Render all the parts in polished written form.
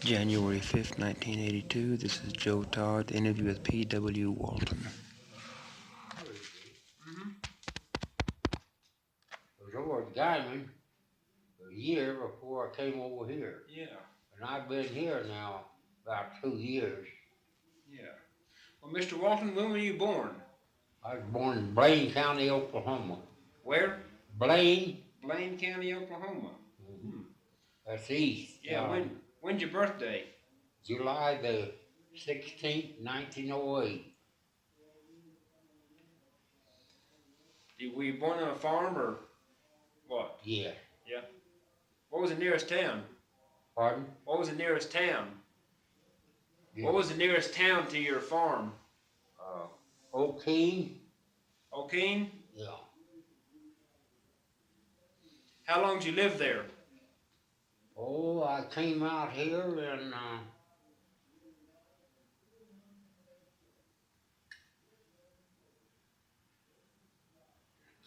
January 5th, 1982. This is Joe Todd, the interview with P.W. Walton. I was over at Guyman a year before I came over here. Yeah, And I've been here now about 2 years. yeah. Well, Mr. Walton, when were you born? I was born in Blane County, Oklahoma. Where? Blaine. Blane County, Oklahoma. Hmm. That's east. Yeah, when's your birthday? July the 16th, 1908. Were you born on a farm or what? Yeah. Yeah. What was the nearest town? Pardon? What was the nearest town? Yeah. What was the nearest town to your farm? Okla. Okla? Yeah. How long did you live there? Oh, I came out here and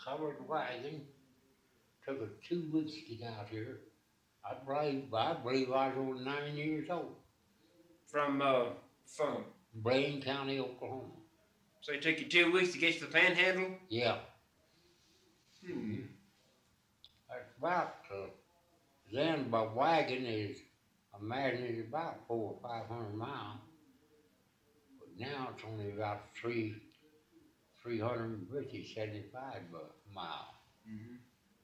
covered wagon. Took us 2 weeks to get out here. I believe I was over 9 years old. From Blane County, Oklahoma. So it took you 2 weeks to get to the Panhandle? Yeah. Hmm. That's about, then by wagon is, I imagine it's about 400 or 500 miles. But now it's only about 350, 75 miles. Mm-hmm.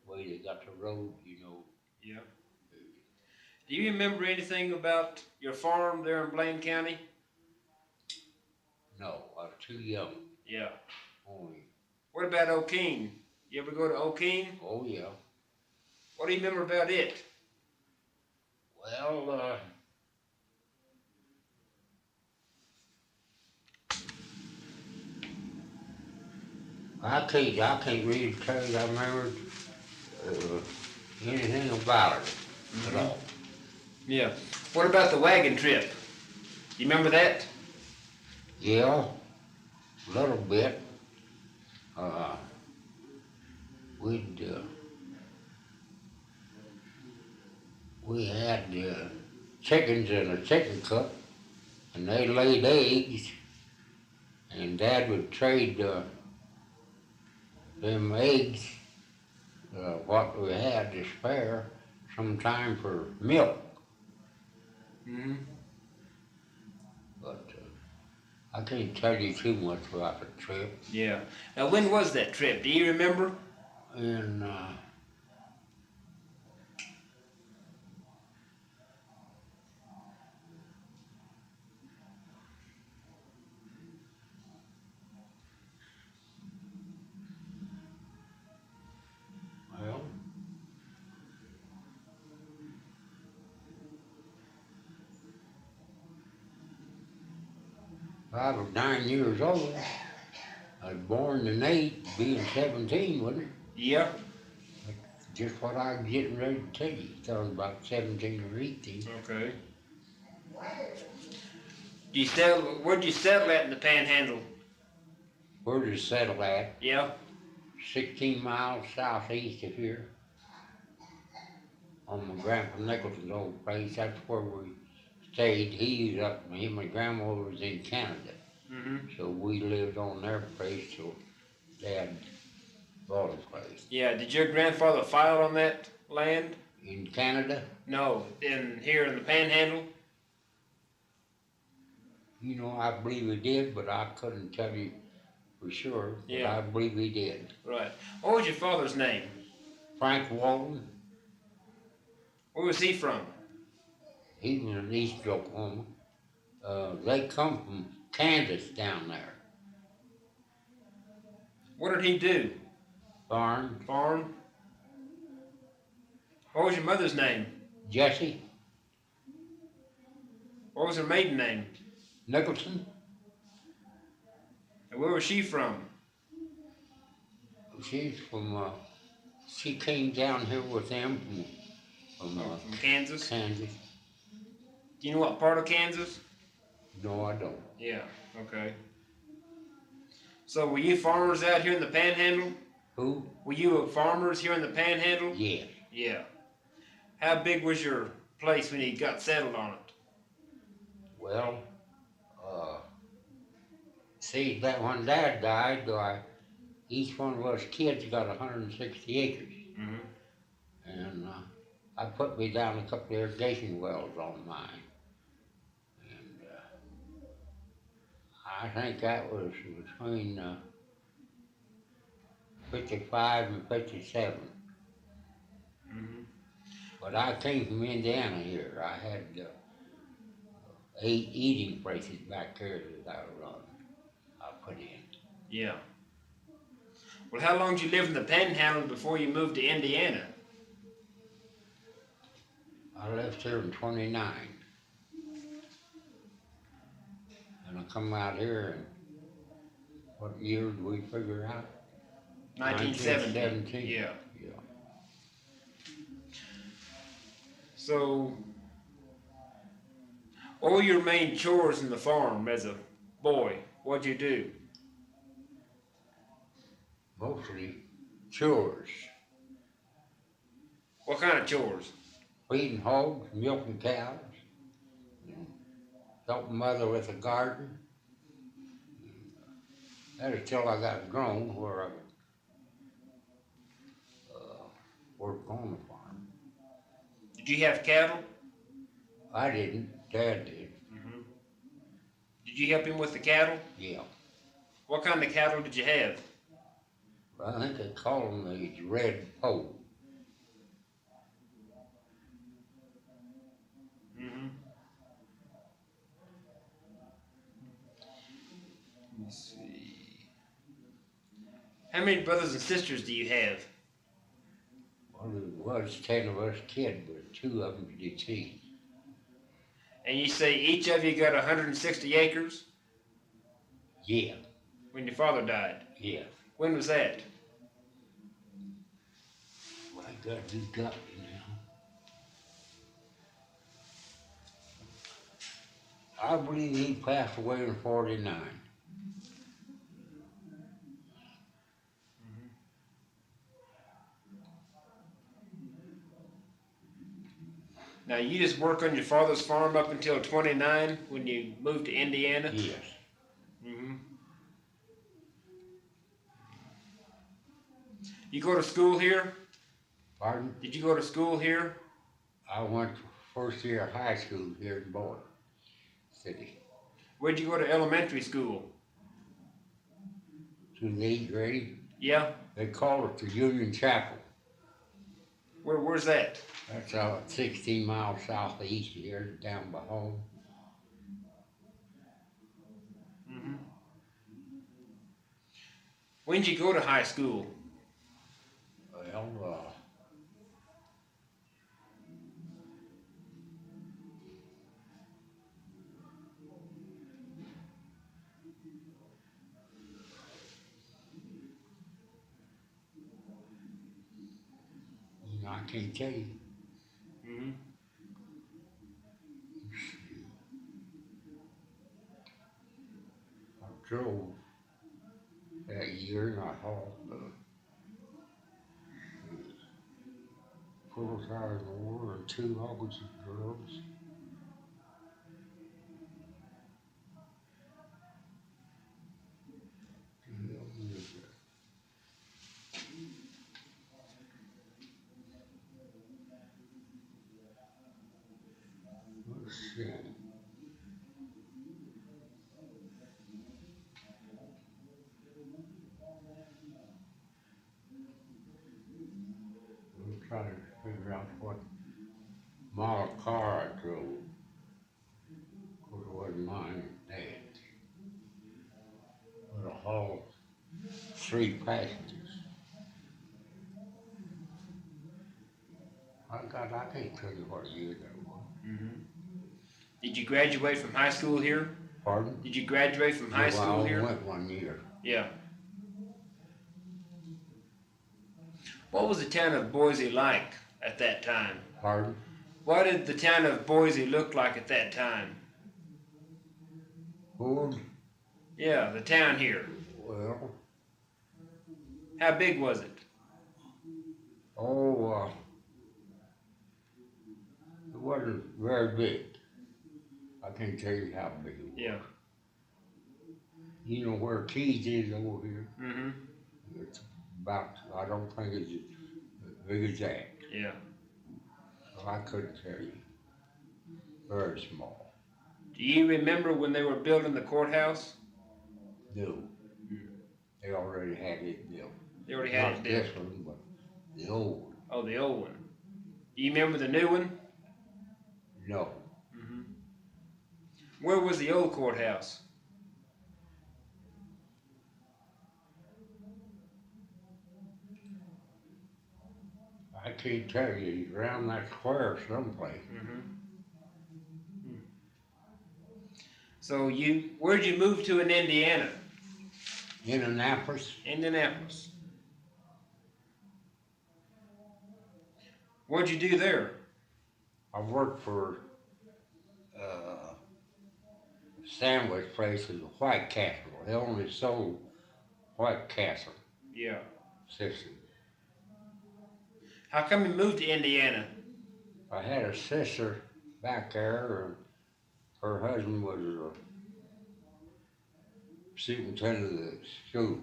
Way they got the road, you know. Yeah. Do you remember anything about your farm there in Blane County? No, I was too young. Yeah. Only. What about Okla? You ever go to Okla? Oh yeah. What do you remember about it? Well, I can't really tell you I remember anything about it at all. Yeah. What about the wagon trip? You remember that? Yeah, a little bit. We had chickens in a chicken coop, and they laid eggs, and Dad would trade them eggs, what we had to spare, sometime for milk. Mm-hmm. But I can't tell you too much about the trip. Yeah. Now, when was that trip? Do you remember? And well, I was 9 years old. I was born in 8, being 17, wasn't it? Yeah. Just what I was getting ready to tell you. Thought I was about 17 or 18. Okay. Where'd you settle at in the Panhandle? Where did it settle at? Yeah. 16 miles southeast of here. On my Grandpa Nicholson's old place. That's where we stayed. He was up, him and Grandma was in Canada. Mm-hmm. So we lived on their place till Dad bought a place. Yeah. Did your grandfather file on that land? In Canada? No. Here in the Panhandle? You know, I believe he did, but I couldn't tell you for sure. But Yeah. I believe he did. Right. What was your father's name? Frank Walton, Where was he from? he was in East Oklahoma. They come from Kansas down there. What did he do? Farm, Farm? What was your mother's name? Jesse What was her maiden name? Nicholson. And where was she from? She's from, she came down here with them from From Kansas? Kansas. Do you know what part of Kansas? No, I don't. Yeah, okay. So were you farmers out here in the Panhandle? Who? Were you farmers here in the Panhandle? Yes. Yeah. How big was your place when you got settled on it? Well, see, that when Dad died, each one of us kids got 160 acres. Mm-hmm. And I put me down a couple of irrigation wells on mine. And I think that was between 55 and 57. Mm-hmm. But I came from Indiana here. I had 8 eating places back there that I put in. Yeah. Well, how long did you live in the Panhandle before you moved to Indiana? I left here in 29. And I come out here and what year did we figure out? 1917. Yeah. Yeah. So, what were your main chores in the farm as a boy? What'd you do? Mostly chores. What kind of chores? Feeding hogs, milking cows, helping mother with the garden. That is till I got grown where I could work on the farm. Did you have cattle? I didn't, Dad did. Mm-hmm. Did you help him with the cattle? Yeah. What kind of cattle did you have? Well, I think they call them these red pole. Mm-hmm. Let me see. How many brothers and sisters do you have? Well, there was 10 of us kids, but 2 of them deceased. And you say each of you got 160 acres Yeah. when your father died. Yeah. When was that? Well, I got to got me now. I believe he passed away in 49. Now, you just work on your father's farm up until 29 when you moved to Indiana? Yes. Mm-hmm. You go to school here? Pardon? Did you go to school here? I went to first year of high school here in Boise City. Where'd you go to elementary school? To the 8th grade. Yeah? They call it the Union Chapel. Where's that? That's out 16 miles southeast here, down by home. Mm-hmm. When'd you go to high school? Well, I can't tell you. Mm-hmm. I drove that year and I hauled full-size ore and 2 hogs of drugs. Let's see. I'm trying to figure out what model car I drove. Of course, it wasn't mine, it was Dad's. But I hauled 3 passengers. I can't tell you what year that was. Mm-hmm. Did you graduate from high school here? Pardon? Did you graduate from high school here? I went 1 year. Yeah. What was the town of Boise like at that time? Pardon? What did the town of Boise look like at that time? Who? Yeah, the town here. Well, How big was it? it wasn't very big. I can't tell you how big it was. Yeah. You know where Keys is over here? Mm-hmm. It's about, I don't think it's as big as that. Yeah. So I couldn't tell you. Very small. Do you remember when they were building the courthouse? No. They already had it built. They already had Not it built. this one, but the old one. Oh, the old one. Do you remember the new one? No. Mm-hmm. Where was the old courthouse? I can't tell you. Around that square someplace. Mm-hmm. So where'd you move to in Indiana? Indianapolis. Indianapolis. What'd you do there? I worked for a sandwich place in the White Castle. They only sold White Castle Yeah. system. How come you moved to Indiana? I had a sister back there, and her husband was a superintendent of the school.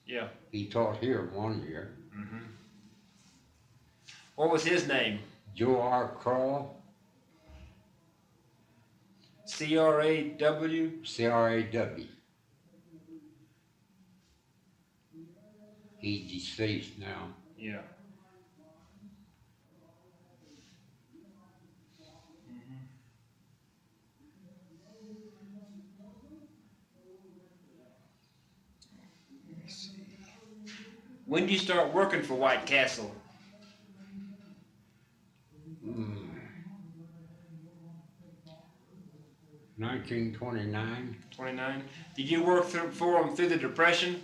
Yeah. He taught here 1 year. Mm-hmm. What was his name? Joe R. Crawl, C-R-A-W? C-R-A-W. He's deceased now. Yeah. When did you start working for White Castle? 1929. 29. Did you work for them through the Depression?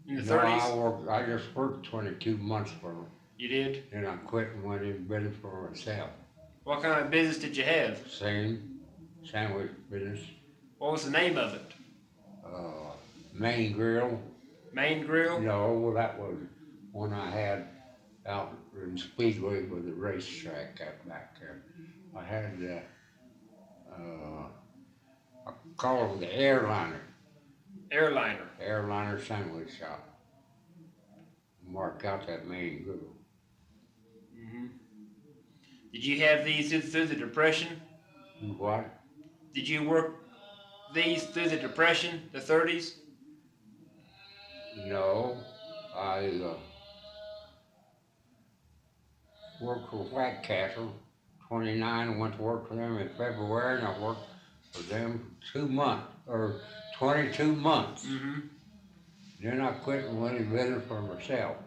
In the No, 30s? I just worked 22 months for them. You did? Then I quit and went in business for myself. What kind of business did you have? Same sandwich business. What was the name of it? Main Grill. Main Grill? No, well, that was one I had out in Speedway with the racetrack out back there. I had, I call it the Airliner. Airliner. Airliner sandwich shop. Mark out that Main Grill. Mm-hmm. Did you have these through the Depression? What? Did you work these through the Depression, the 30s? No, I worked for White Castle, 29, went to work for them in February, and I worked for them 2 months, or 22 months. Mm-hmm. Then I quit and went in business for myself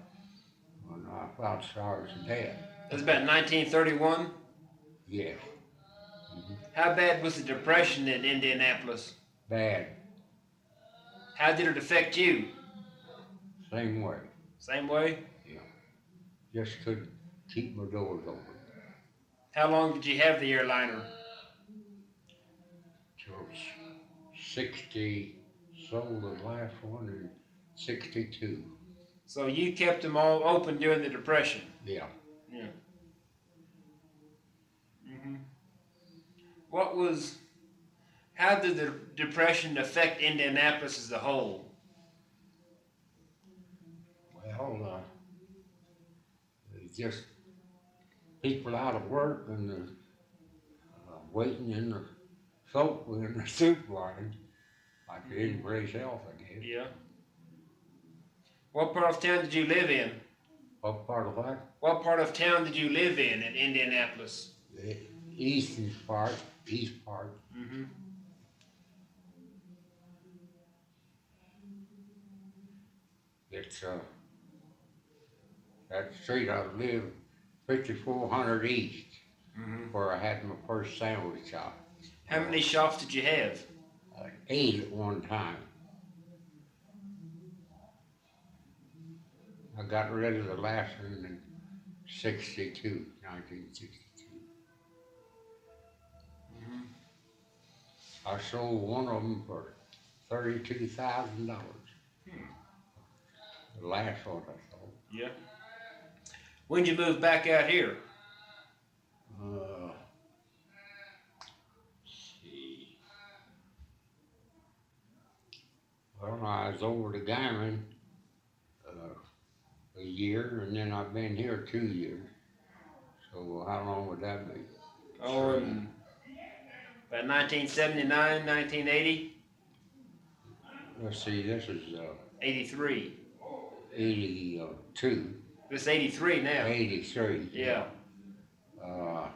when I thought I was dead. That was about 1931? Yes. How bad was the Depression in Indianapolis? Bad. How did it affect you? Same way. Same way? Yeah. Just couldn't keep my doors open. How long did you have the airliner? Till 60, sold the last one in 62. So you kept them all open during the Depression? Yeah. Yeah. Mm-hmm. How did the Depression affect Indianapolis as a whole? Well, it's just people out of work and waiting in the soap in the soup line, like anybody's else, I guess. Yeah. What part of town did you live in? What part of that? What part of town did you live in Indianapolis? The eastern part, east part. Mm-hmm. It's that street I lived, 5400 East, where I had my first sandwich shop. How many shops did you have? 8 at one time. I got rid of the last one in 1962. I sold one of them for $32,000. The last one I sold. Yeah. When did you move back out here? Well, I was over to Guyman a year, and then I've been here 2 years. So how long would that be? Oh, in about 1979, 1980, Let's see, this is 83. 82, This 83 now. 83. Yeah. Uh,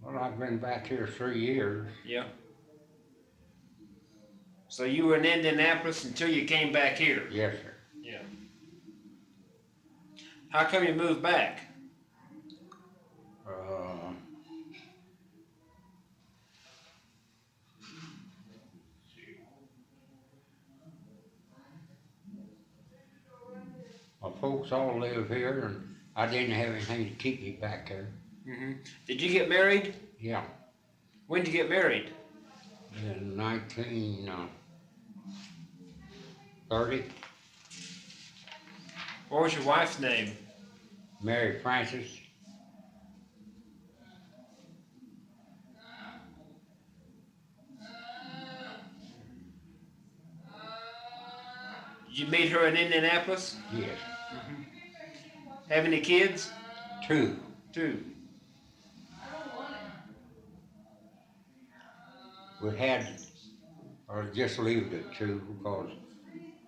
well, I've been back here 3 years. Yeah. So you were in Indianapolis until you came back here? Yes, sir. Yeah. How come you moved back? My folks all live here, and I didn't have anything to keep me back here. Mm-hmm. Did you get married? Yeah, When did you get married? in 1930, What was your wife's name? Mary Frances. Did you meet her in Indianapolis? Yes, Have any kids? 2. 2. We had, or just leave it at 2 because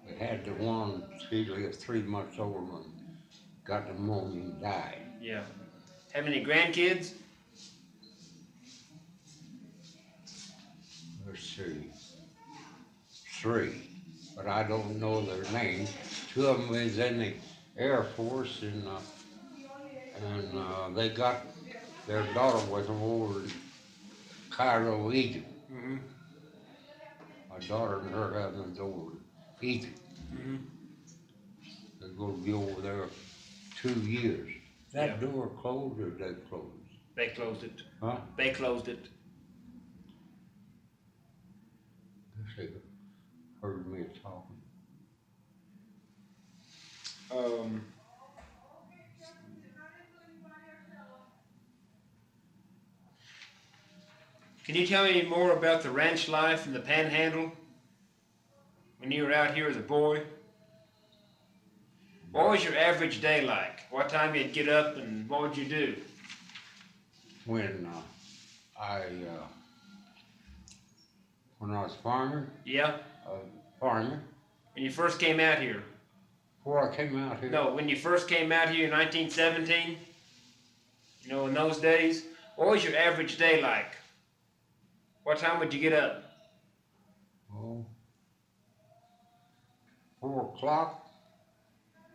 we had the one, she lived 3 months old and got pneumonia and died. Yeah. Have any grandkids? Let's see, 3, but I don't know their names. 2 of them is in the Air Force, and they got their daughter with them over in Cairo, Egypt. Mm-hmm. My daughter and her husband's over in Egypt. Mm-hmm. They're gonna be over there 2 years. That Yeah. door closed or they closed? They closed it. Huh? They closed it. They heard me talking. Can you tell me more about the ranch life in the Panhandle when you were out here as a boy? What was your average day like? What time you'd get up and what would you do? When when I was farmer, Yeah? farmer, When you first came out here? before I came out here. No, when you first came out here in 1917? You know, in those days? What was your average day like? What time would you get up? Oh, 4 o'clock,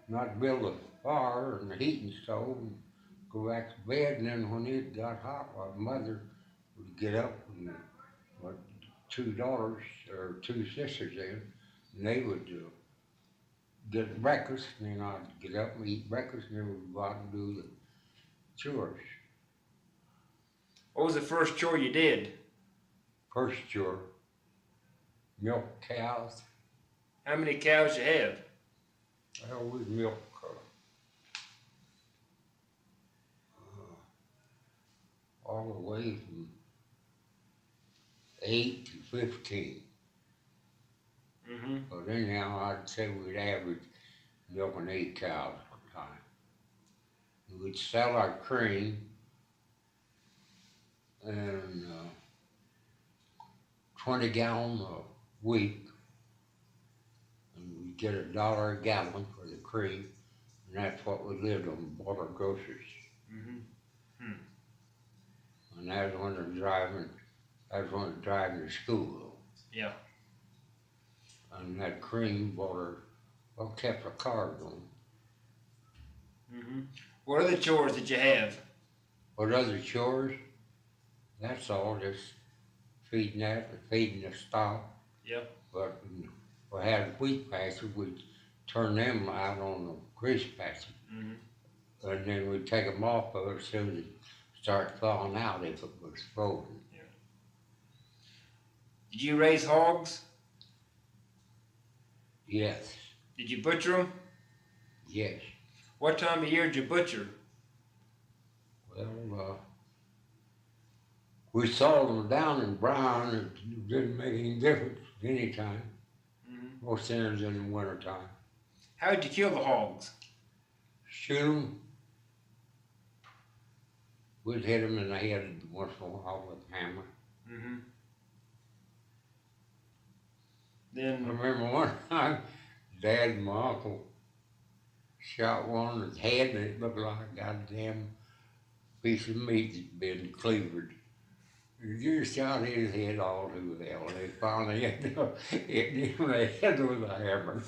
not build a fire and a heating stove and go back to bed, and then when it got hot, my mother would get up and my 2 daughters, or 2 sisters in, and they would get breakfast, and then I'd get up and eat breakfast, and then we'd go out and do the chores. What was the first chore you did? First chore, milk cows. How many cows you have? Well, we milk all the way from 8 to 15. Mm-hmm. But anyhow, I'd say we'd average milking 8 cows at a time. We'd sell our cream and 20 gallons a week, and we'd get $1 a gallon for the cream, and that's what we lived on, bought our groceries. Mm-hmm. And that was when they're driving, to school. Yeah. And that cream bought her, well, kept her car going. Mm-hmm. What other chores did you have? What other chores? That's all, just feeding that, and feeding the stock. Yeah. But when we had wheat patches, we'd turn them out on the grease patches. Mm-hmm. And then we'd take them off of it as soon as it started thawing out if it was frozen. Yeah. Did you raise hogs? Yes, Did you butcher them? yes. What time of year did you butcher? Well, we sawed them down in brown, it didn't make any difference any time. Most times in the winter time. How'd you kill the hogs? Shoot them. We'd hit them in the head once in a while with a hammer. I Then, remember one time, Dad and my uncle shot one in the head and it looked like a goddamn piece of meat that'd been cleavered. You just shot his head all to hell. They finally hit him in the head with a hammer.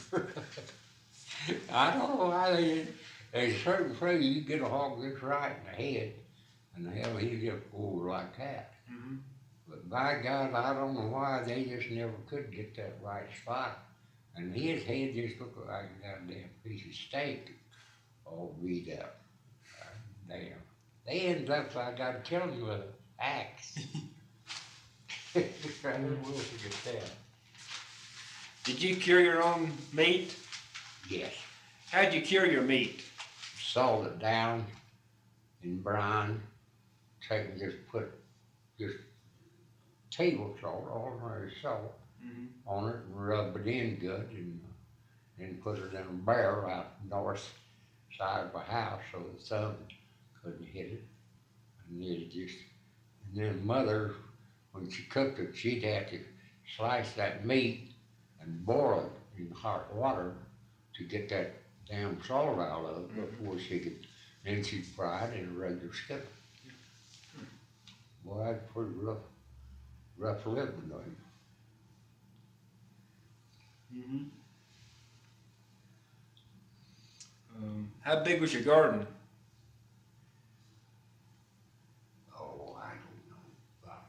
I don't know why they did. There's a certain phrase you get a hog this right in the head, and the hell he just over like that. But by God, I don't know why they just never could get that right spot. And his head just looked like a goddamn piece of steak, all beat up. Damn. They ended up like I'd kill him with an axe. I will forget that. did you cure your own meat? Yes. How'd you cure your meat? Salt it down in brine. Just put table salt, ordinary salt, on it and rub it in good and then put it in a barrel out north side of the house so the sun couldn't hit it. And then Mother, when she cooked it, she'd have to slice that meat and boil it in hot water to get that damn salt out of it before she could, then she'd fry it in a regular skillet. Boy, that's pretty rough living though. How big was your garden? Oh, I don't know. About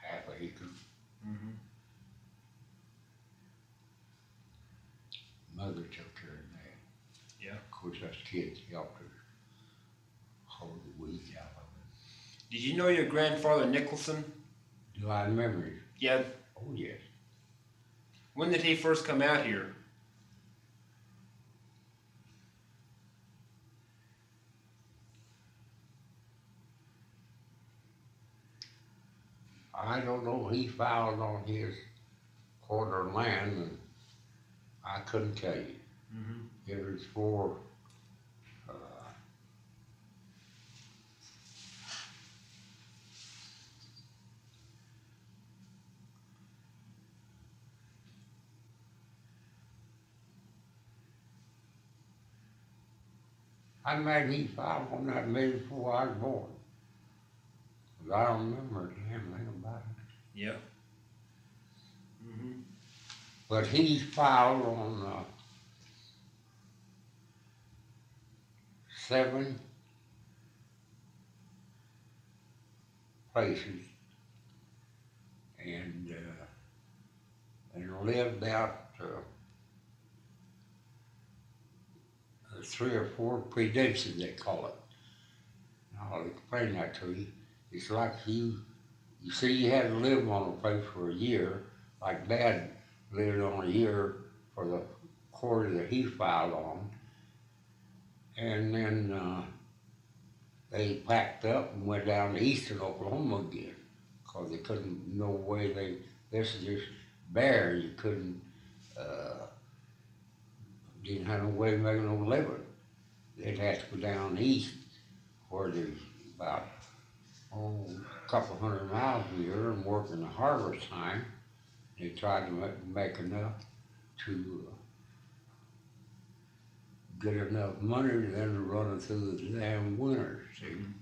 half an acre. Mother took care of that. Yeah. Of course, us kids helped her hold the weeds out of it. Did you know your grandfather Nicholson? Do I remember it? Yeah. Oh, yes. When did he first come out here? I don't know. He filed on his quarter of land, and I couldn't tell you. It was for I imagine he filed on that maybe before I was born. 'Cause I don't remember a damn thing about it. Yeah. But he filed on 7 places and lived out 3 or 4 predenses, they call it. Now, I'll explain that to you. It's like you see, you had to live on a place for a year, like Dad lived on a year for the quarter that he filed on. And then they packed up and went down to eastern Oklahoma again, because they couldn't, no way this is just bare, you couldn't, didn't have no way of making no living. They'd have to go down east where there's about a couple 100 miles a year and work in the harvest time. They tried to make enough to get enough money to then run it through the damn winter, see? And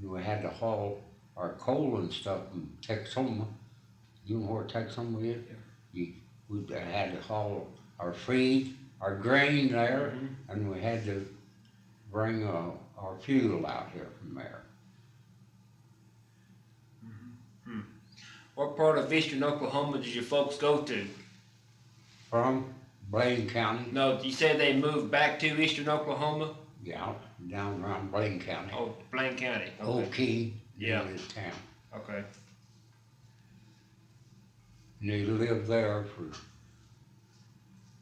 we had to haul our coal and stuff from Texoma. You know where Texoma is? Yeah. We had to haul our feed, our grain there, and we had to bring our fuel out here from there. What part of eastern Oklahoma did your folks go to? From Blane County. No, you said they moved back to eastern Oklahoma? Yeah, down around Blane County. Oh, Blane County. Okay. Yeah. This town. Okay. And they lived there for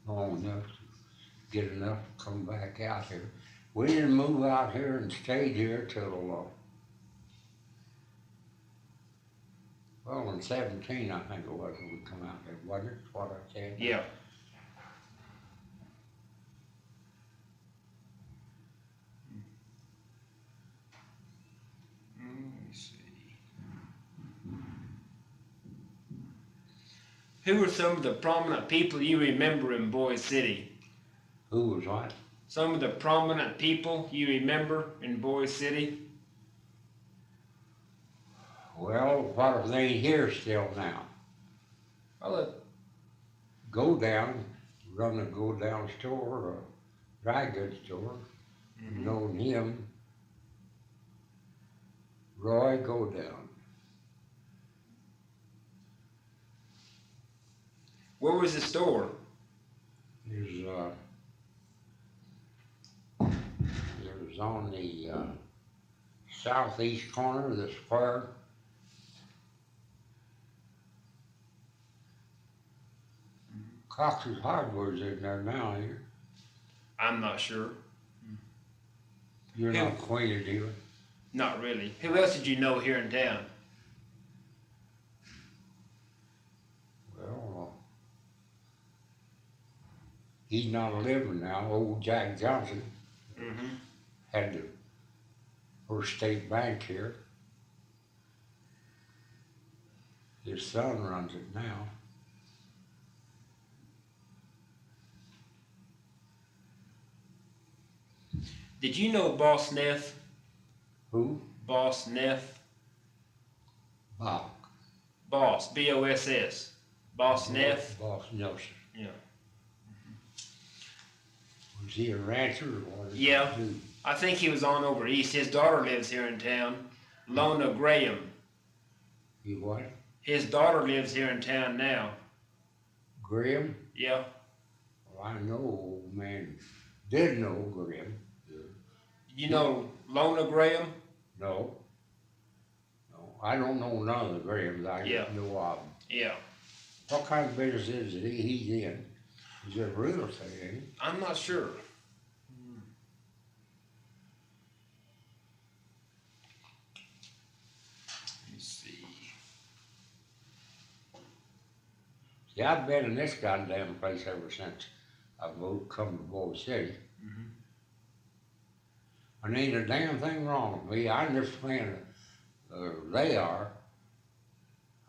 long enough to get enough to come back out here. We didn't move out here and stayed here till, well, in 17, I think it was, when we come out there, wasn't it? What I said? Yeah. Let me see. Who are some of the prominent people you remember in Boise City? Who was what? Some of the prominent people you remember in Boise City? Well, what if they ain't here still now? Well, Go down, run a go down store or dry goods store. Known him. Roy Go Down. where was the store? It was on the southeast corner of the square. Cox's Hardware's in there now, here. I'm not sure. You're Yeah. not acquainted even. Not really. Who else did you know here in town? Well, he's not living now. Old Jack Johnson Mm-hmm. had the First State Bank here. His son runs it now. Did you know Boss Neff? Who? Boss Neff? Bach. Boss, B-O-S-S. Boss Neff? Boss Nelson. Yeah. Was he a rancher or what? did he Yeah. do? I think he was on over east. His daughter lives here in town. Lona Graham. He what? His daughter lives here in town now. Graham? Yeah. Well, I know old man. Did know Graham. You know Lona Graham? No. No, I don't know none of the Grahams. I Yeah. just know of them. Yeah. What kind of business is it he's in? Is it real estate, ain't he? I'm not sure. Let me see. See, I've been in this goddamn place ever since I've come to Boise City. Mhm. And ain't a damn thing wrong with me. I'm just playing, they are.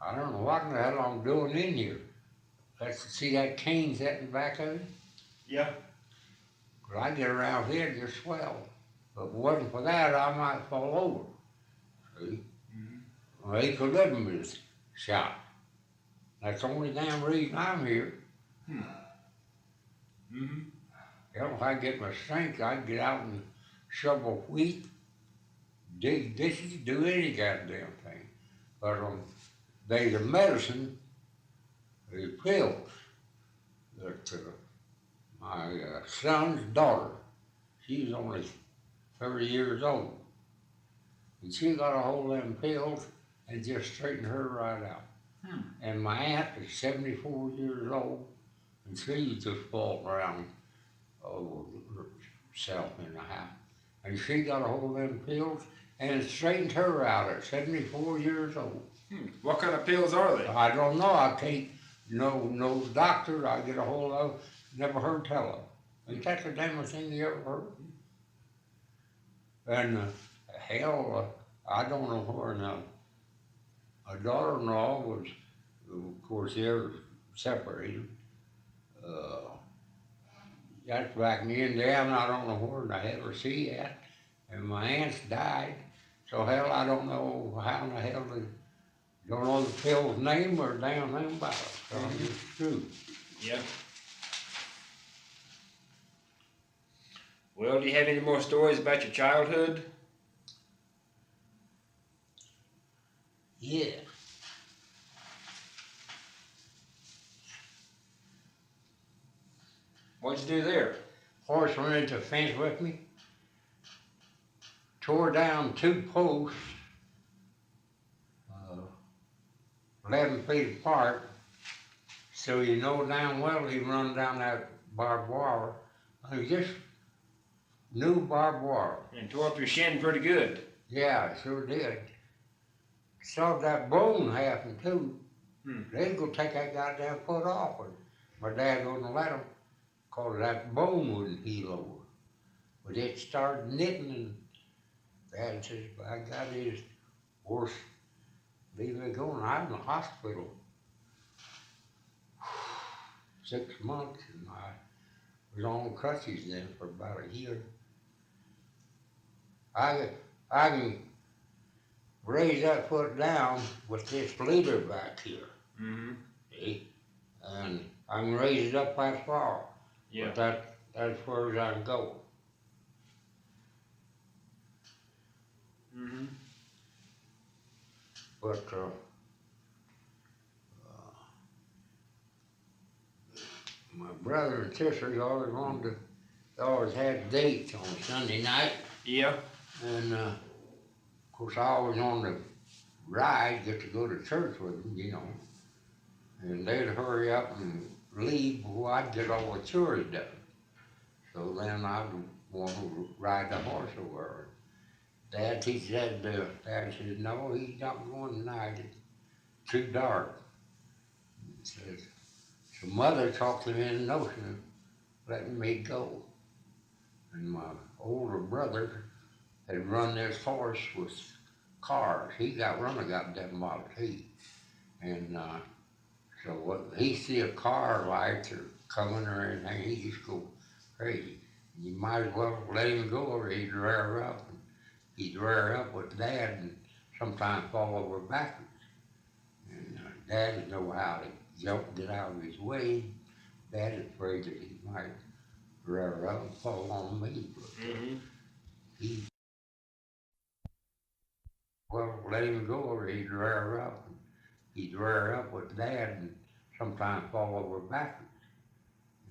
I don't know what in the hell I'm doing in here. See that cane sitting back of it? Yeah. But I get around here and just swell. But if it wasn't for that, I might fall over. See? Well, equilibrium is shot. That's the only damn reason I'm here. Mm-hmm. Hell, if I get my strength, I can get out and shovel wheat, dig dishes, do any goddamn thing. But the medicine, the pills that my son's daughter, she's only 30 years old, and she got a hold of them pills and just straightened her right out. And my aunt is 74 years old, and she just walked around herself in the house. And she got a hold of them pills and it straightened her out at 74 years old. What kind of pills are they? I don't know, I can't, no doctor I get a hold of, never heard tell of. Ain't that the damnest thing you ever heard? And hell, I don't know where now. My daughter-in-law was, of course, they're separated. That's back in Indiana, I don't know where the hell is she at. And my aunt's died, so hell, I don't know how in the hell don't know the pill's name or damn thing about it. So it's true. Yeah. Well, do you have any more stories about your childhood? Yeah. What'd you do there? Horse went into the fence with me, tore down 2 posts, 11 feet apart, so you know damn well he run down that barbed wire. He just new barbed wire. And tore up your shin pretty good. Yeah, I sure did. Sawed that bone half in two. They was gonna take that goddamn foot off, and my dad wouldn't let him, cause that bone wouldn't heal over. But it started knitting, and Dad says, by God, it's worse. Leave me going. I was in the hospital 6 months, and I was on crutches then for about a year. I can raise that foot down with this leader back here. See? And I can raise it up that far. Yeah. But that's as far as I can go. But my brother and sister, they always had dates on Sunday night. Yeah. And of course I was on the ride, get to go to church with them, you know. And they'd hurry up and leave before I'd get all the chores done. So then I'd want to ride the horse over. Dad said, no, he's not going tonight. It's too dark. He says, so Mother talked him into the notion of letting me go. And my older brother had run this horse with cars. He got run a goddamn Model T. And so he see a car lights or coming or anything, he just go crazy. You might as well let him go or he'd rear up. And he'd rear up with Dad and sometimes fall over backwards. And Dad didn't know how to get out of his way. Dad is afraid that he might rear up and fall on me. But well, let him go or he'd rear up. And he'd rear up with Dad and sometimes fall over backwards.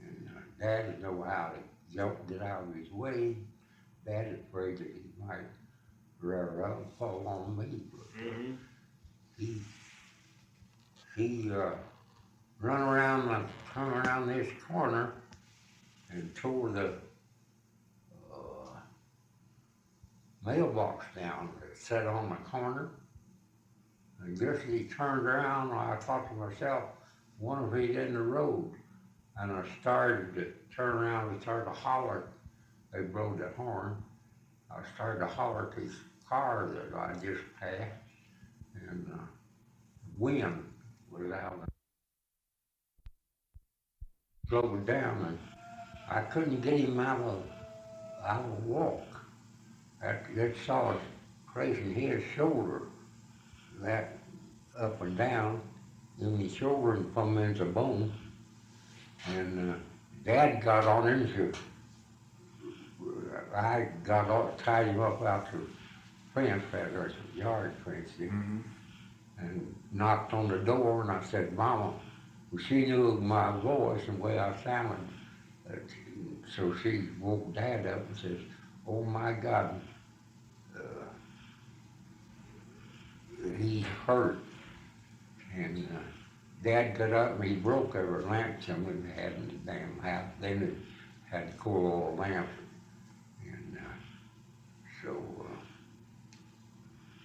And Dad didn't know how to get out of his way. Dad is afraid that he might rear up and fall on me. But he come around this corner and tore the mailbox down that sat on the corner. And just as he turned around, I thought to myself, wonder if he's in the road. And I started to turn around and started to holler. They blowed the horn. I started to holler at this car that I just passed. And wind was out. Slowed down, and I couldn't get him out of the walk. That saw us tracing his shoulder, that up and down, and his shoulder and from into bone. And Dad got on him, I tied him up out to the fence, there's a yard fence there, and knocked on the door, and I said, Mama, well, she knew my voice and the way I sounded, so she woke Dad up and says, oh my God, he's hurt. And Dad got up and he broke every lamp someone had in the damn house. Then it had coal oil lamps. And so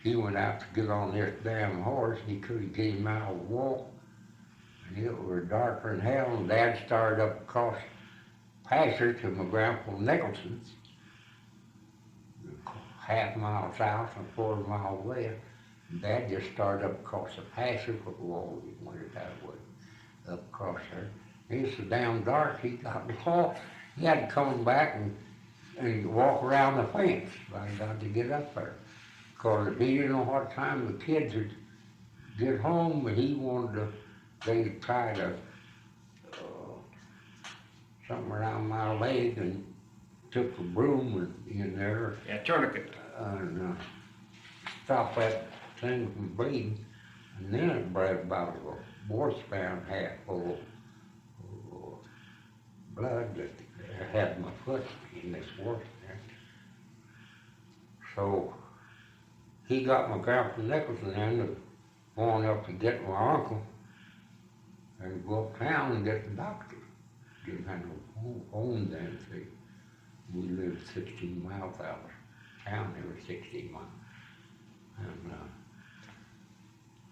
he went out to get on this damn horse. He couldn't get him out of the walk. And it was darker than hell. And Dad started up across the pasture to my grandpa Nicholson's, half a mile south and a quarter mile west. And Dad just started up across the pasture, but whoa, he went it that way, up across there. It was so damn dark, he got lost. He had to come back and walk around the fence by God to get up there. Because he didn't know what time the kids would get home, and he wanted to, they'd tie something around my leg and took a broom in there. Yeah, tourniquet. And stop that thing from bleeding. And then it bled about a waistband half full of blood that had my foot in this waistband. So he got my grandpa Nicholson in going up to get my uncle and go uptown and get the doctor. Didn't have no phone then, see. We lived 16 miles out of town, they were 16 miles. And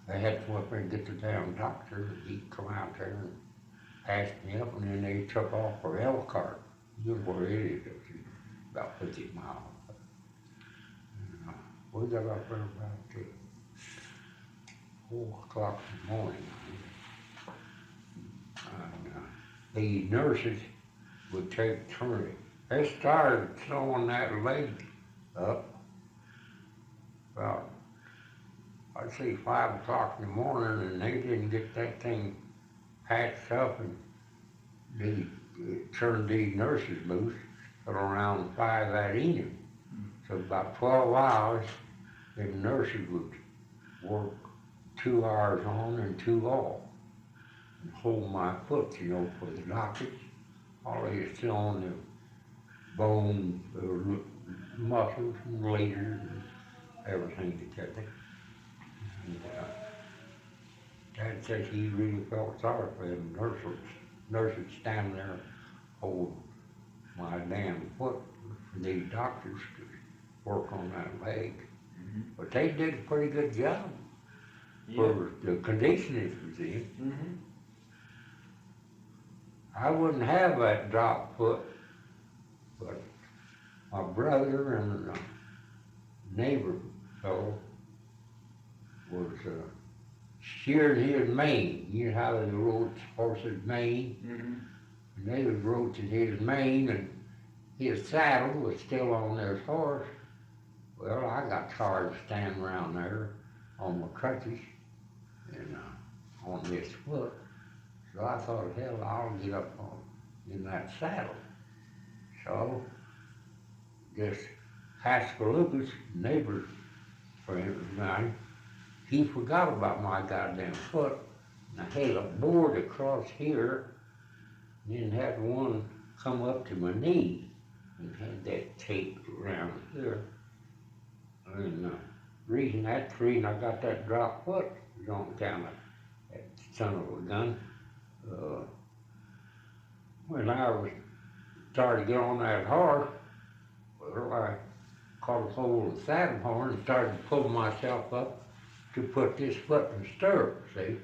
they had to come up there and get the damn doctor, and he'd come out there and passed me up, and then they took off for Elkhart. You know where it is, it's about 50 miles. And, we got up there about 4 o'clock in the morning. And the nurses would take turns. They started sewing that leg up about, I'd say 5 o'clock in the morning, and they didn't get that thing patched up, and they turned these nurses loose at around 5 that evening. So about 12 hours, the nurses would work 2 hours on and 2 off, and hold my foot, you know, for the doctors. All they was still on the bones, muscles, and leaders, and everything together. And Dad says he really felt sorry for them nurses standing there holding my damn foot for these doctors to work on that leg. Mm-hmm. But they did a pretty good job for the condition it was in. Mm-hmm. I wouldn't have that drop foot, but my brother and a neighbor fellow was shearing his mane. You know how they rode horses' mane? Mm-hmm. And they was roaching his mane, and his saddle was still on his horse. Well, I got tired of standing around there on my crutches and on this foot. So I thought, hell, I'll get up in that saddle. So this Haskell Lucas, neighbor friend of mine, he forgot about my goddamn foot. And I had a board across here, and then had one come up to my knee, and had that taped around here. And reason that tree, and I got that drop foot was on account of that son of a gun. When I was started to get on that horse, well, I caught a hold of the saddle horn and started to pull myself up to put this foot in the stirrup, see?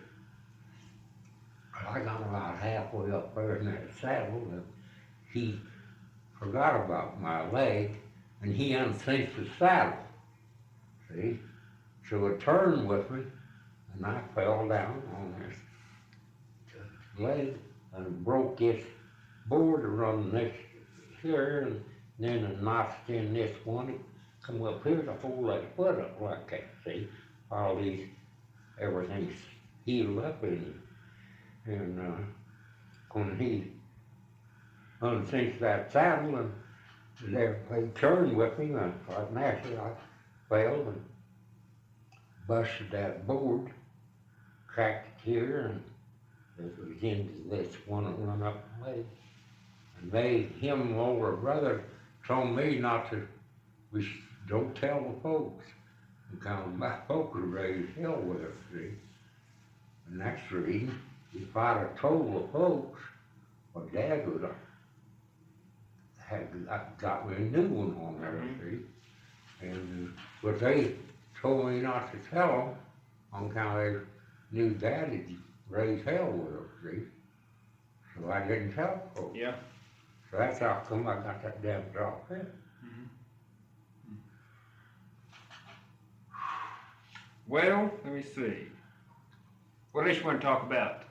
I got about halfway up there in that saddle, and he forgot about my leg, and he uncinched the saddle, see? So it turned with me, and I fell down on this leg and broke this board around this here, and then I notched in this one, it come up here to hold that foot up like that, see? All these, everything's healed up in it. And when he uncinched that saddle and they turned with me, and naturally I fell and busted that board, cracked it here, and it was into this one that run up the leg. And him and older brother told me not to, don't tell the folks, because my folks were raised hell with it, see? And that's the reason. If I'd have told the folks, my dad would have got me a new one on there, see? And, but they told me not to tell them on account they knew Dad had raised hell with them, see? So I didn't tell folks. Yeah. So that's how come I got that damn drop in. Well, let me see. What else you want to talk about?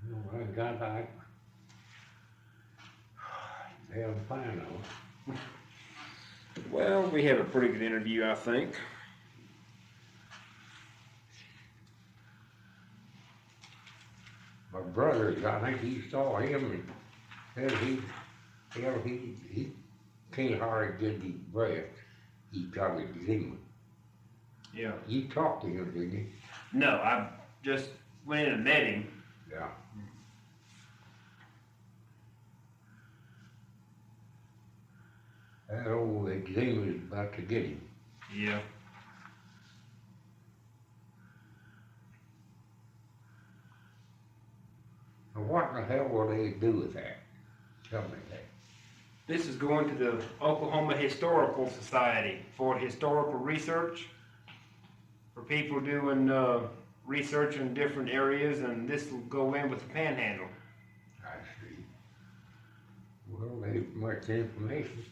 Well, God, damn fine though. Well, we had a pretty good interview, I think. My brother, I think he saw him and said he can't hardly get his breath. He got eczema. Yeah. You talked to him, didn't you? No, I just went in and met him. Yeah. That old eczema is about to get him. Yeah. Now what in the hell will they do with that? Tell me that. This is going to the Oklahoma Historical Society for historical research, for people doing research in different areas, and this will go in with the Panhandle. I see. Well, they much information.